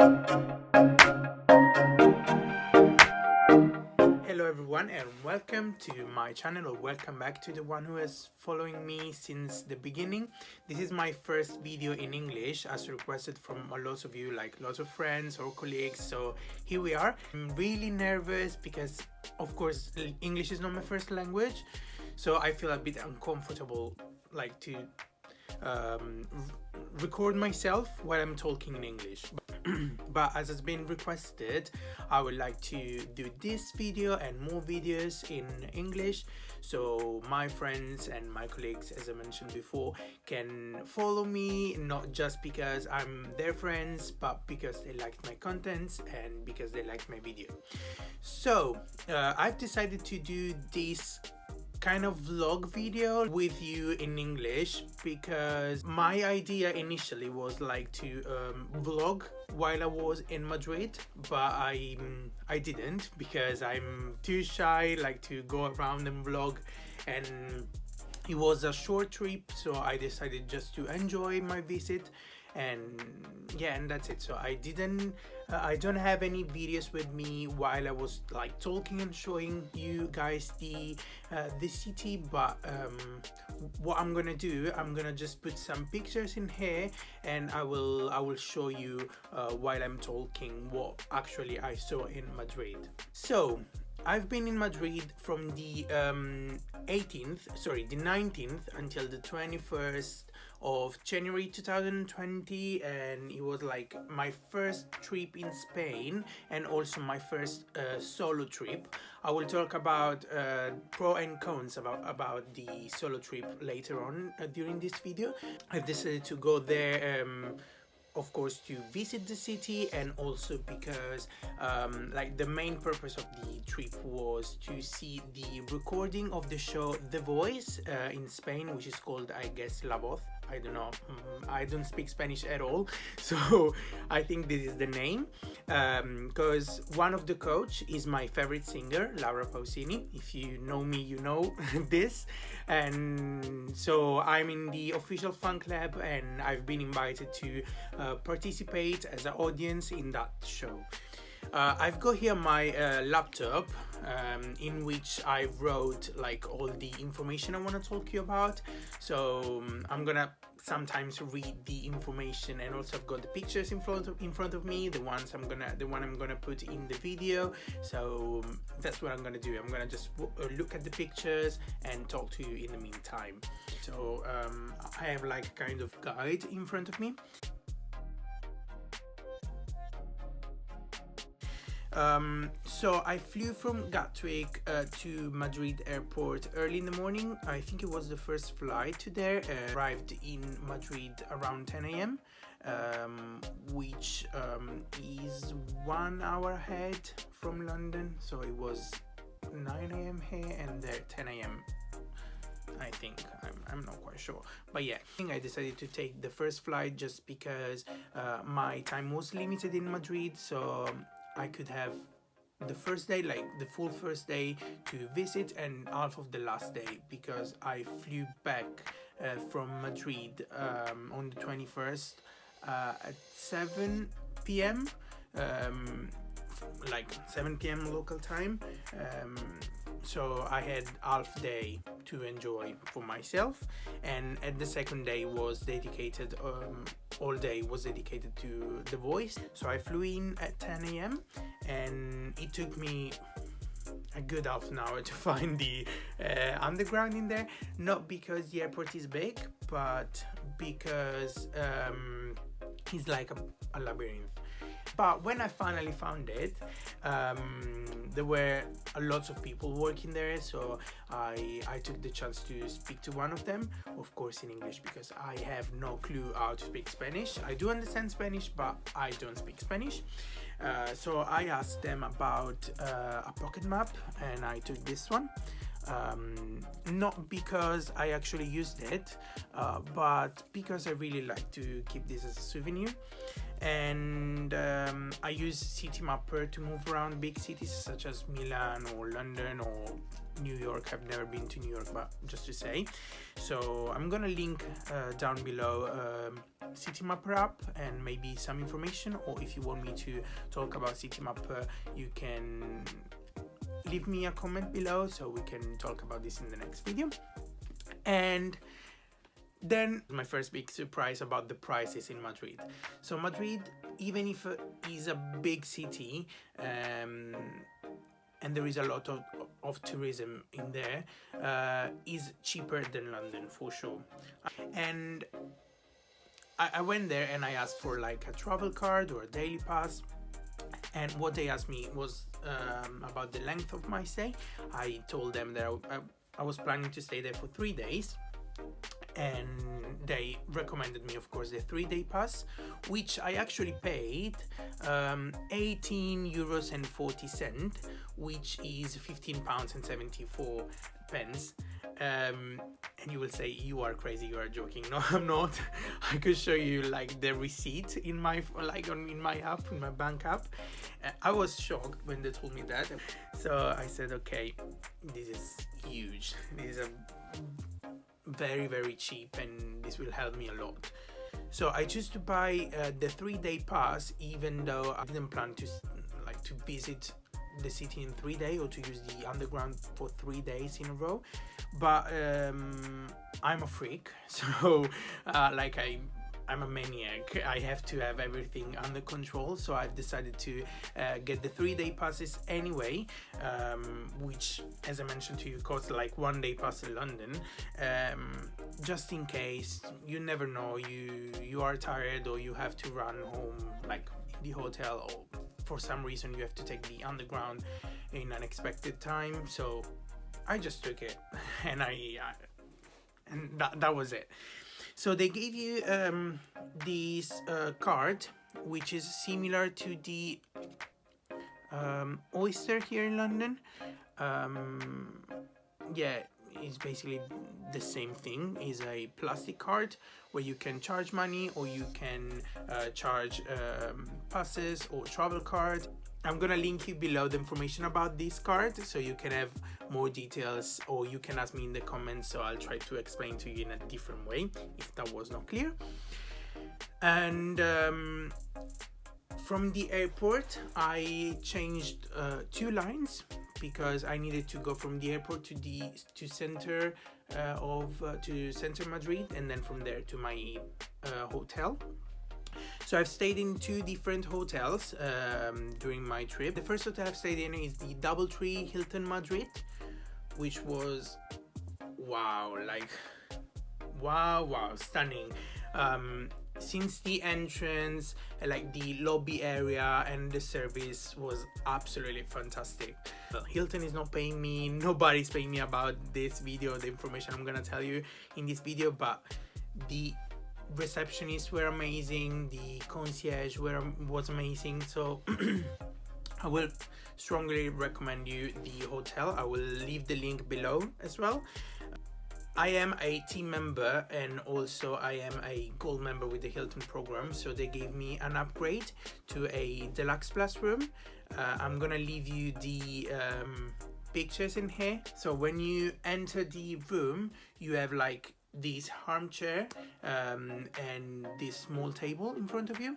Hello everyone and welcome to my channel, or welcome back to the one who is following me since the beginning. This is my first video in English as requested from a lot of you, like lots of friends or colleagues. So here we are. I'm really nervous because of course English is not my first language, so I feel a bit uncomfortable like to record myself while I'm talking in English. But as has been requested, I would like to do this video and more videos in English, so my friends and my colleagues, as I mentioned before, can follow me, not just because I'm their friends, but because they liked my contents and because they liked my video. So I've decided to do this kind of vlog video with you in English because my idea initially was like to vlog while I was in Madrid, but I didn't because I'm too shy like to go around and vlog, and it was a short trip, so I decided just to enjoy my visit. And yeah, and that's it. So I don't have any videos with me while I was like talking and showing you guys the city, but what I'm gonna do, I'm gonna just put some pictures in here, and I will show you while I'm talking what actually I saw in Madrid. So I've been in Madrid from the 19th until the 21st of January 2020, and it was like my first trip in Spain and also my first solo trip. I will talk about pro and cons about the solo trip later on during this video. I've decided to go there of course to visit the city, and also because like the main purpose of the trip was to see the recording of the show The Voice in Spain, which is called, I guess, La Voz. I don't know, I don't speak Spanish at all, so I think this is the name, because one of the coach is my favorite singer, Laura Pausini. If you know me, you know this. And so I'm in the official fan club, and I've been invited to participate as an audience in that show. I've got here my laptop in which I wrote like all the information I want to talk to you about. So I'm gonna sometimes read the information, and also I've got the pictures in front of me, the one I'm gonna put in the video. So that's what I'm gonna do. I'm gonna just look at the pictures and talk to you in the meantime. So I have like a kind of guide in front of me. So I flew from Gatwick to Madrid airport early in the morning. I think it was the first flight to there. Arrived in Madrid around 10 a.m. Which is 1 hour ahead from London. So it was 9 a.m. here and there 10 a.m. I think. I'm not quite sure, but yeah, I think I decided to take the first flight just because my time was limited in Madrid, so I could have the first day, like the full first day to visit, and half of the last day, because I flew back from Madrid on the 21st at 7 p.m. Like 7 p.m. local time. So I had half day to enjoy for myself, and the second day was dedicated, all day was dedicated to The Voice. So I flew in at 10 a.m. and it took me a good half an hour to find the underground in there, not because the airport is big, but because it's like a labyrinth. But when I finally found it, there were a lot of people working there, so I took the chance to speak to one of them, of course in English, because I have no clue how to speak Spanish. I do understand Spanish, but I don't speak Spanish. So I asked them about a pocket map, and I took this one. Not because I actually used it, but because I really like to keep this as a souvenir. And I use City Mapper to move around big cities such as Milan or London or New York. I've never been to New York, but just to say. So I'm gonna link down below City Mapper app and maybe some information, or if you want me to talk about City Mapper, you can leave me a comment below so we can talk about this in the next video. And then my first big surprise about the prices in Madrid. So Madrid, even if it is a big city, and there is a lot of tourism in there, is cheaper than London for sure. And I went there and I asked for like a travel card or a daily pass, and what they asked me was about the length of my stay. I told them that I was planning to stay there for 3 days, and they recommended me, of course, the 3-day pass, which I actually paid 18 euros and 40 cents, which is £15.74. And you will say, you are crazy, you are joking. No, I'm not. I could show you like the receipt in my in my app, in my bank app. I was shocked when they told me that, so I said, okay, this is huge. This is a very cheap, and this will help me a lot. So I chose to buy the 3-day pass, even though I didn't plan to visit the city in 3 days or to use the underground for 3 days in a row. But I'm a freak, so I'm a maniac. I have to have everything under control, so I've decided to get the 3-day passes anyway, which, as I mentioned to you, costs like 1-day pass in London, just in case. You never know, you are tired or you have to run home like in the hotel, or for some reason you have to take the underground in an unexpected time. So I just took it, and that was it. So they gave you this card, which is similar to the Oyster here in London. Yeah, it's basically the same thing. It's a plastic card where you can charge money, or you can charge passes or travel card. I'm gonna link you below the information about this card, so you can have more details, or you can ask me in the comments, so I'll try to explain to you in a different way if that was not clear. And from the airport I changed 2 lines, because I needed to go from the airport to center Madrid, and then from there to my hotel. So I've stayed in 2 different hotels during my trip. The first hotel I've stayed in is the DoubleTree Hilton Madrid, which was wow, stunning. Since the entrance, like the lobby area and the service was absolutely fantastic. Hilton is not paying me, nobody's paying me about this video, the information I'm gonna tell you in this video, but the receptionists were amazing, the concierge was amazing. So I will strongly recommend you the hotel. I will leave the link below as well. I am a team member, and also I am a gold member with the Hilton program, so they gave me an upgrade to a deluxe plus room. I'm gonna leave you the pictures in here. So when you enter the room, you have like this armchair and this small table in front of you,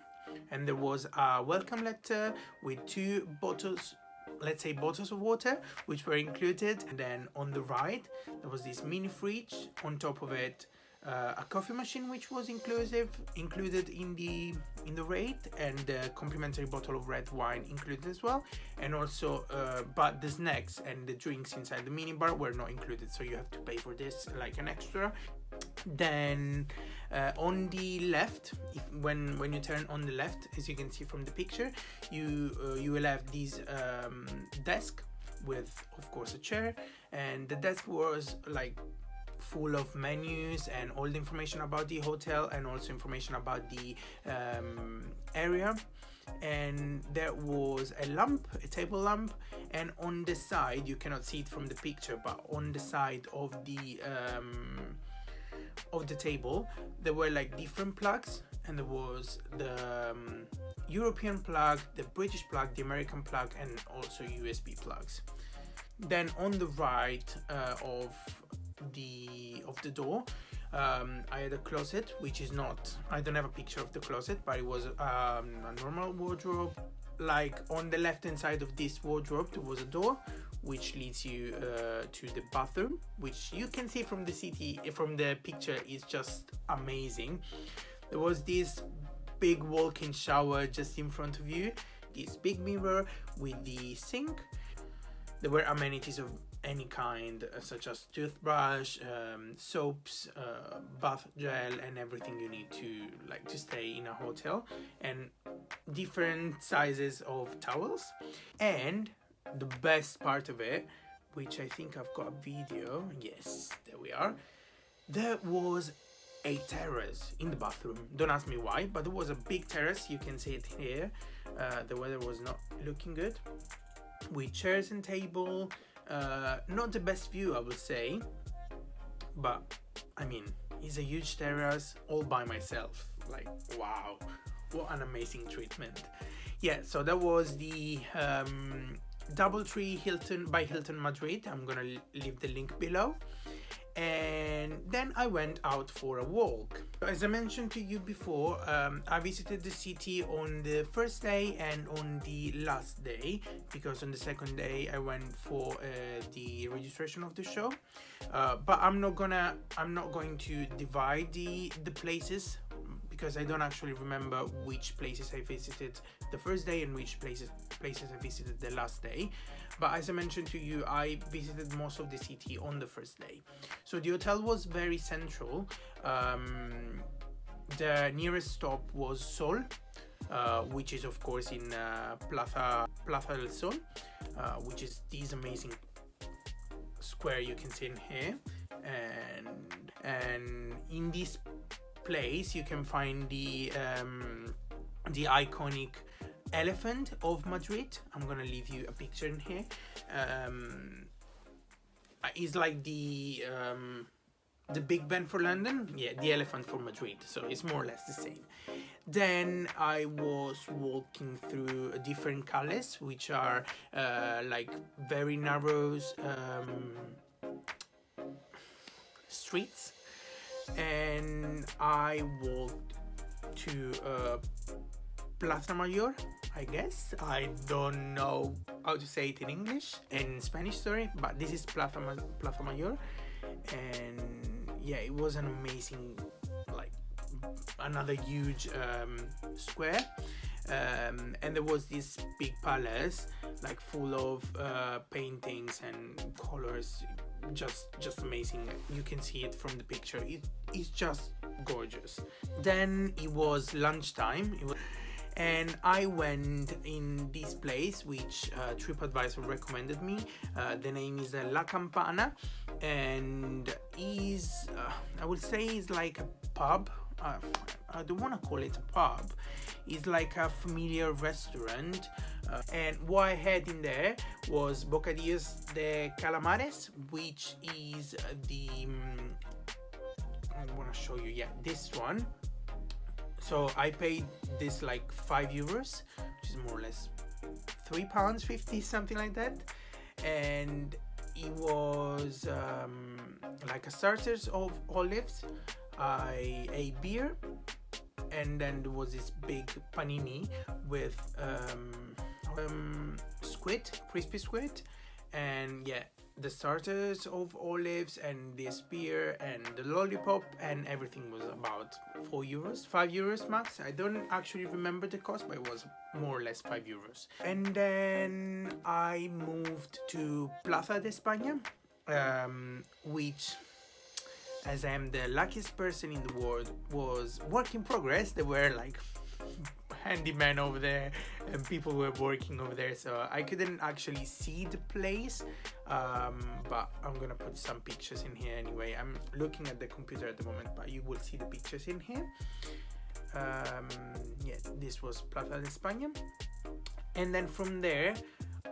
and there was a welcome letter with 2 bottles, let's say bottles of water, which were included. And then on the right there was this mini fridge, on top of it a coffee machine, which was included in the rate, and the complimentary bottle of red wine included as well. And also but the snacks and the drinks inside the minibar were not included, so you have to pay for this like an extra. Then on the left, when you turn on the left, as you can see from the picture, you will have this desk with, of course, a chair, and the desk was like full of menus and all the information about the hotel, and also information about the area. and there was a lamp, a table lamp, and on the side, you cannot see it from the picture, but on the side of the table there were like different plugs, and there was the European plug, the British plug, the American plug, and also USB plugs. Then on the right of the door, I had a closet, which is not, I don't have a picture of the closet, but it was a normal wardrobe. Like on the left hand side of this wardrobe there was a door which leads you to the bathroom, which you can see from the picture is just amazing. There was this big walk-in shower just in front of you, this big mirror with the sink. There were amenities of any kind, such as toothbrush, soaps, bath gel, and everything you need to stay in a hotel, and different sizes of towels. And the best part of it, which I think I've got a video, yes, there we are, there was a terrace in the bathroom. Don't ask me why, but there was a big terrace, you can see it here. The weather was not looking good, with chairs and table. Not the best view, I would say, but I mean, it's a huge terrace all by myself. Like, wow, what an amazing treatment. Yeah, so that was the Doubletree Hilton by Hilton Madrid. I'm gonna leave the link below. And then I went out for a walk. As I mentioned to you before, I visited the city on the first day and on the last day, because on the second day I went for the registration of the show. But I'm not going to divide the places, because I don't actually remember which places I visited the first day and which places I visited the last day. But as I mentioned to you, I visited most of the city on the first day. So the hotel was very central. The nearest stop was Sol, which is of course in Plaza del Sol, which is this amazing square you can see in here. And in this place you can find the iconic elephant of Madrid. I'm gonna leave you a picture in here. It's like the Big Ben for London, yeah, the elephant for Madrid, so it's more or less the same. Then I was walking through different calles, which are like very narrow streets, and I walked to Plaza Mayor, I guess. I don't know how to say it in English, in Spanish, sorry, but this is Plaza Mayor. And yeah, it was an amazing, like, another huge square. And there was this big palace, like full of paintings and colors, just amazing. You can see it from the picture. It's just gorgeous. Then it was lunchtime. And I went in this place which TripAdvisor recommended me. The name is La Campana, and is I would say is like a pub. I don't want to call it a pub. It's like a familiar restaurant. And what I had in there was bocadillos de calamares, which is the I want to show you. Yeah, this one. So I paid this like €5, which is more or less £3.50, something like that. And it was like a starters of olives, a beer, and then there was this big panini with squid, crispy squid, and yeah, the starters of olives and this beer and the lollipop, and everything was about €4, €5 max. I don't actually remember the cost, but it was more or less €5. And then I moved to Plaza de España, which, as I am the luckiest person in the world, was work in progress. There were like handyman over there and people were working over there, so I couldn't actually see the place, but I'm gonna put some pictures in here anyway. I'm looking at the computer at the moment, but you will see the pictures in here. Yeah, this was Plaza de España. And then from there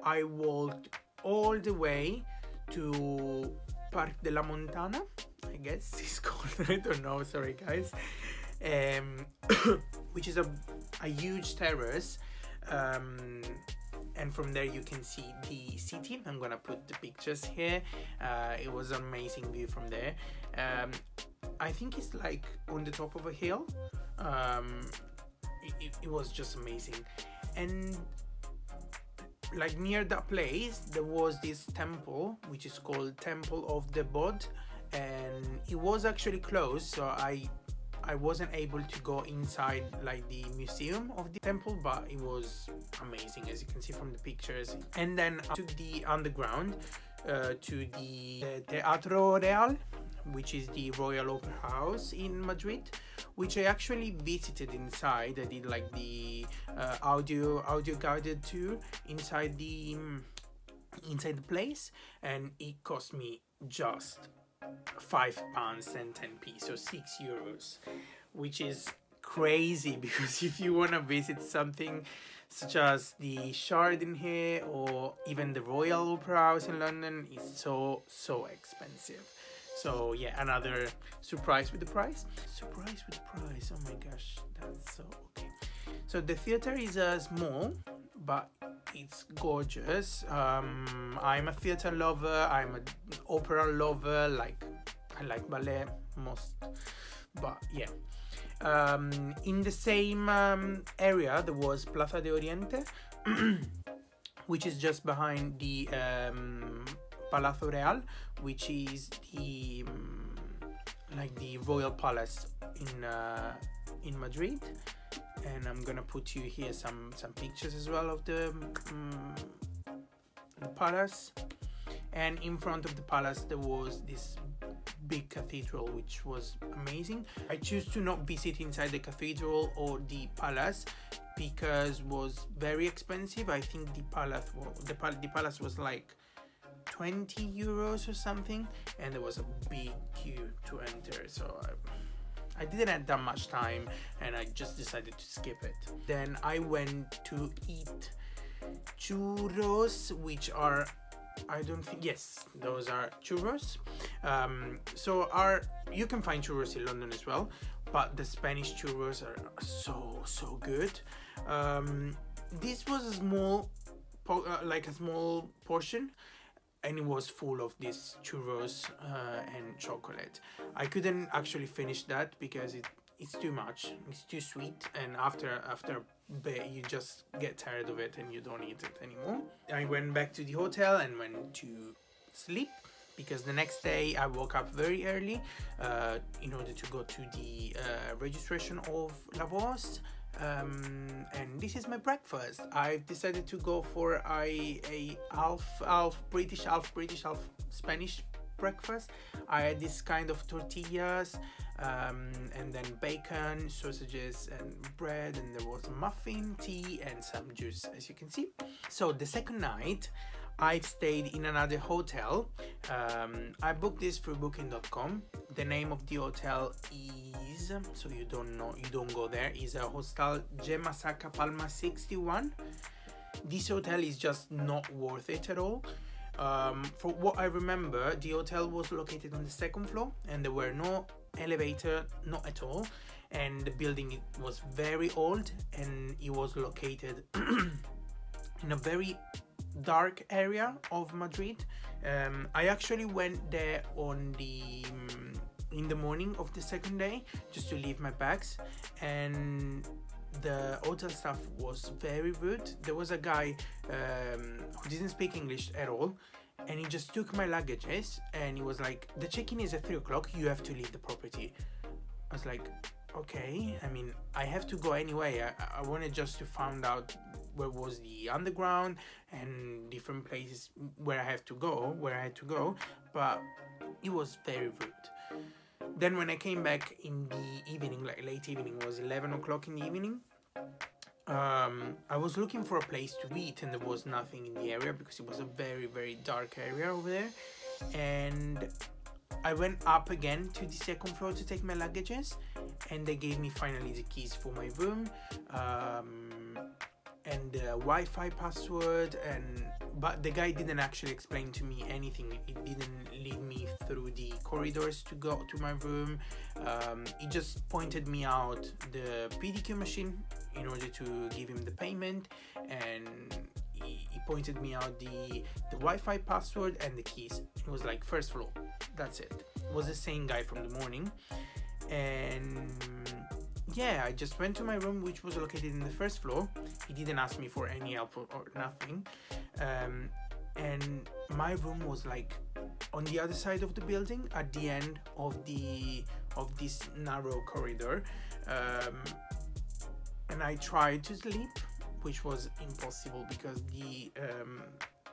I walked all the way to Parc de la Montana, I guess it's called. I don't know, sorry guys. Which is a huge terrace, and from there you can see the city. I'm gonna put the pictures here. It was an amazing view from there. I think it's like on the top of a hill. It was just amazing. And like near that place there was this temple which is called Temple of the Bod, and it was actually closed, so I wasn't able to go inside like the museum of the temple, but it was amazing as you can see from the pictures. And then I took the underground to the Teatro Real, which is the Royal Opera House in Madrid, which I actually visited inside. I did like the audio guided tour inside the place, and it cost me just £5 and 10p, so €6, which is crazy because if you want to visit something such as the Shardin here or even the Royal Opera House in London, it's so expensive. So yeah, another surprise with the price. Surprise with the price, oh my gosh, that's so okay. So the theater is small, but it's gorgeous. I'm a theater lover, I'm an opera lover, like I like ballet most, but yeah. In the same area there was Plaza de Oriente, which is just behind the Palazzo Real, which is the like the royal palace in Madrid. And I'm gonna put you here some pictures as well of the palace. And in front of the palace there was this big cathedral which was amazing. I choose to not visit inside the cathedral or the palace because it was very expensive. I think the palace was like €20 or something, and there was a big queue to enter, so I didn't have that much time and I just decided to skip it. Then I went to eat churros, which are, I don't think, yes, those are churros. You can find churros in London as well, but the Spanish churros are so good. This was a small portion, and it was full of these churros and chocolate. I couldn't actually finish that because it's too much. It's too sweet, and after a bit you just get tired of it and you don't eat it anymore. I went back to the hotel and went to sleep because the next day I woke up very early in order to go to the registration of La Voz. And this is my breakfast. I've decided to go for a half British, half Spanish breakfast. I had this kind of tortillas, and then bacon, sausages and bread, and there was a muffin, tea and some juice, as you can see. So the second night I've stayed in another hotel. I booked this through booking.com. The name of the hotel is, so you don't go there, is a Hostal Gemasaka Palma 61. This hotel is just not worth it at all. For what I remember, the hotel was located on the second floor and there were no elevator, not at all, and the building was very old and it was located in a very dark area of Madrid. I actually went there in the morning of the second day just to leave my bags, and the hotel staff was very rude. There was a guy who didn't speak English at all, and he just took my luggages and he was like, the check-in is at 3 o'clock, you have to leave the property. I was like, okay, I mean, I have to go anyway. I wanted just to find out where was the underground and different places where I had to go, but it was very rude. Then when I came back in the evening, like late evening, it was 11 o'clock in the evening, I was looking for a place to eat and there was nothing in the area because it was a very, very dark area over there. And I went up again to the second floor to take my luggages, and they gave me finally the keys for my room, and the Wi-Fi password, but the guy didn't actually explain to me anything. He didn't lead me through the corridors to go to my room. He just pointed me out the PDQ machine in order to give him the payment, and he pointed me out the Wi-Fi password and the keys. It was like first floor, that's it. It was the same guy from the morning. And yeah, I just went to my room, which was located in the first floor. He didn't ask me for any help or nothing. And my room was like on the other side of the building, at the end of this narrow corridor. And I tried to sleep, which was impossible because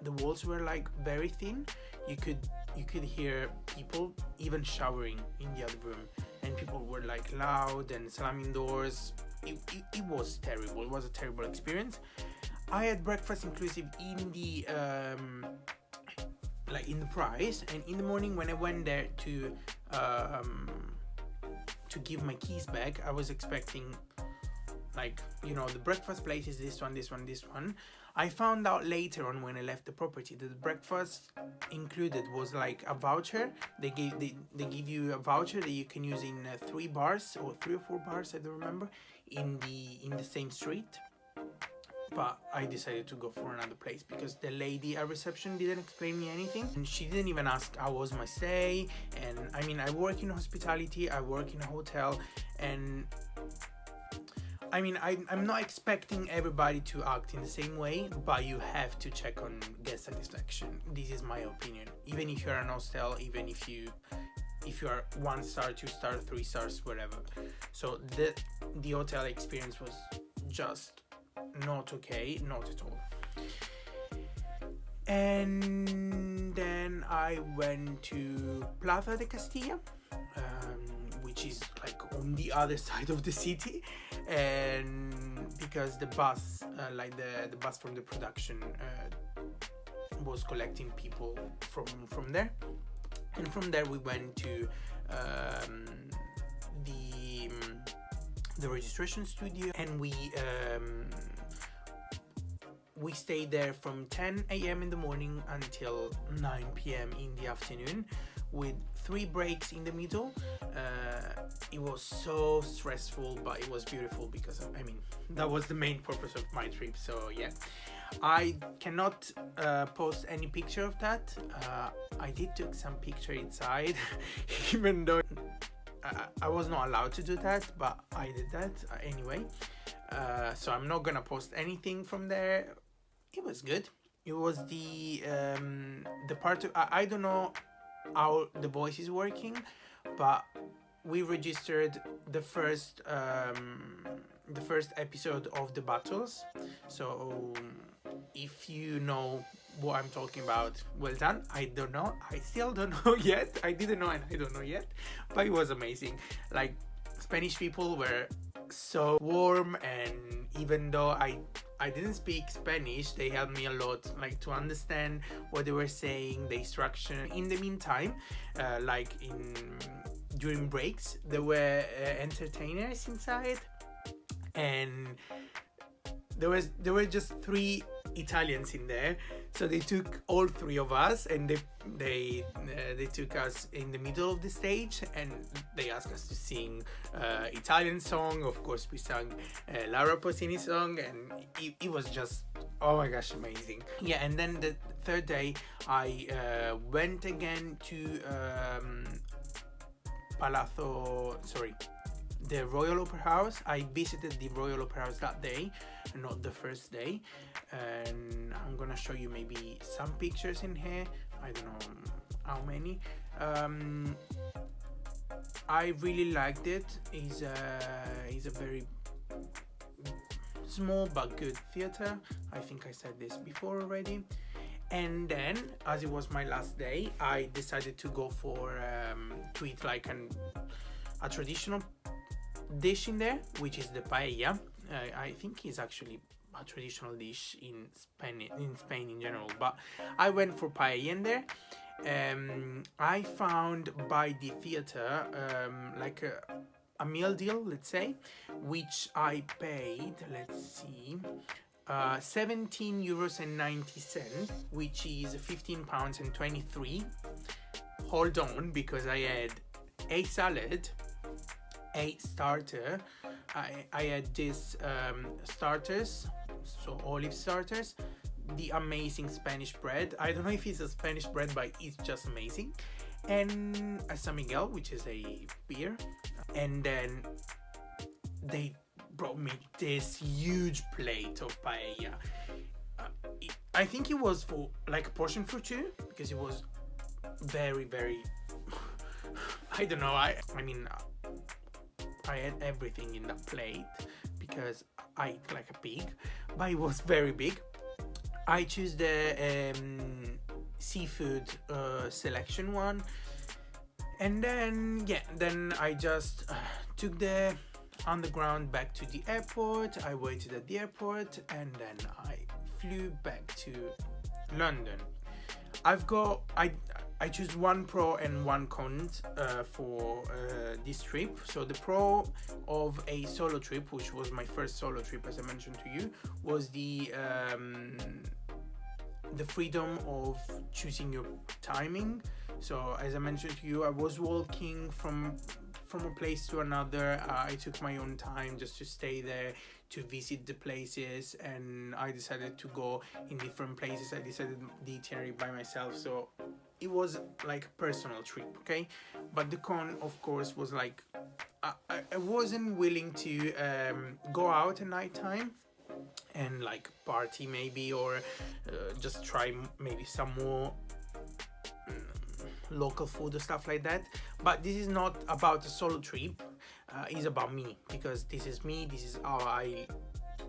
the walls were like very thin. You could hear people even showering in the other room, and people were like loud and slamming doors. It was terrible. It was a terrible experience. I had breakfast inclusive in the in the price, and in the morning when I went there to give my keys back, I was expecting, like, you know, the breakfast place is this one, this one, this one. I found out later on when I left the property that the breakfast included was like a voucher. They give you a voucher that you can use in 3 bars or 3 or 4 bars, I don't remember, in the same street. But I decided to go for another place because the lady at reception didn't explain me anything, and she didn't even ask how was my stay. And I mean, I work in hospitality, I work in a hotel, and I mean, I'm not expecting everybody to act in the same way, but you have to check on guest satisfaction. This is my opinion. Even if you're an hostel, even if you are 1 star, 2 star, 3 stars, whatever. So the hotel experience was just not okay, not at all. And then I went to Plaza de Castilla, which is like on the other side of the city, and because the bus, the bus from the production, was collecting people from there, and from there we went to the registration studio, and we stayed there from 10 a.m. in the morning until 9 p.m. in the afternoon, with 3 breaks in the middle. It was so stressful, but it was beautiful because, I mean, that was the main purpose of my trip. So yeah, I cannot post any picture of that. I did take some picture inside, even though I was not allowed to do that, but I did that anyway. So I'm not gonna post anything from there. It was good. It was the part of, I don't know how the voice is working, but we registered the first episode of the battles. So if you know what I'm talking about, well done. I don't know. I still don't know yet. I didn't know and I don't know yet, but it was amazing. Like, Spanish people were so warm, and even though I didn't speak Spanish, they helped me a lot, like, to understand what they were saying, the instruction. In the meantime, during breaks, there were entertainers inside, and there were just 3 Italians in there, so they took all 3 of us, and they took us in the middle of the stage, and they asked us to sing Italian song. Of course, we sang Laura Pausini song, and it was just, oh my gosh, amazing. Yeah, and then the 3rd day I went again to the Royal Opera House. I visited the Royal Opera House that day, not the first day, and I'm gonna show you maybe some pictures in here. I don't know how many. I really liked it. It's a very small but good theater. I think I said this before already. And then, as it was my last day, I decided to go for to eat like a traditional dish in there, which is the paella. I think it's actually a traditional dish in Spain in general, but I went for paella in there, I found by the theater like a meal deal, let's say, which I paid, let's see, 17 euros and 90 cents, which is 15 pounds and 23. Hold on, because I had a salad, a starter. I had this starters, so olive starters, the amazing Spanish bread. I don't know if it's a Spanish bread, but it's just amazing. And a San Miguel, which is a beer. And then they brought me this huge plate of paella. I think it was for like a portion for two, because it was very, very I don't know, I mean I had everything in that plate because I eat like a pig, but it was very big. I choose the seafood selection one, and then then I just took the underground back to the airport. I waited at the airport, and then I flew back to London. I choose one pro and one con for this trip. So the pro of a solo trip, which was my first solo trip, as I mentioned to you, was the freedom of choosing your timing. So as I mentioned to you, I was walking from a place to another. I took my own time just to stay there, to visit the places, and I decided to go in different places. I decided the itinerary by myself, so it was like a personal trip, okay? But the con, of course, was like I wasn't willing to go out at night time and like party maybe, or just try maybe some more local food or stuff like that. But this is not about a solo trip, it's about me, because this is me, this is how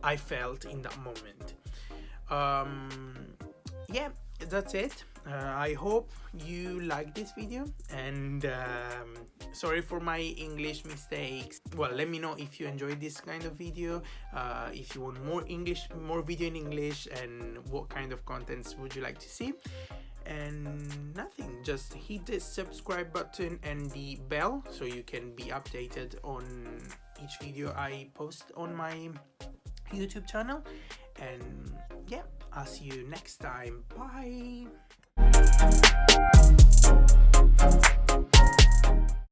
I felt in that moment. Yeah, that's it. I hope you like this video, and sorry for my English mistakes. Well, let me know if you enjoyed this kind of video, if you want more video in English, and what kind of contents would you like to see. And nothing, just hit the subscribe button and the bell so you can be updated on each video I post on my YouTube channel. And yeah, I'll see you next time. Bye.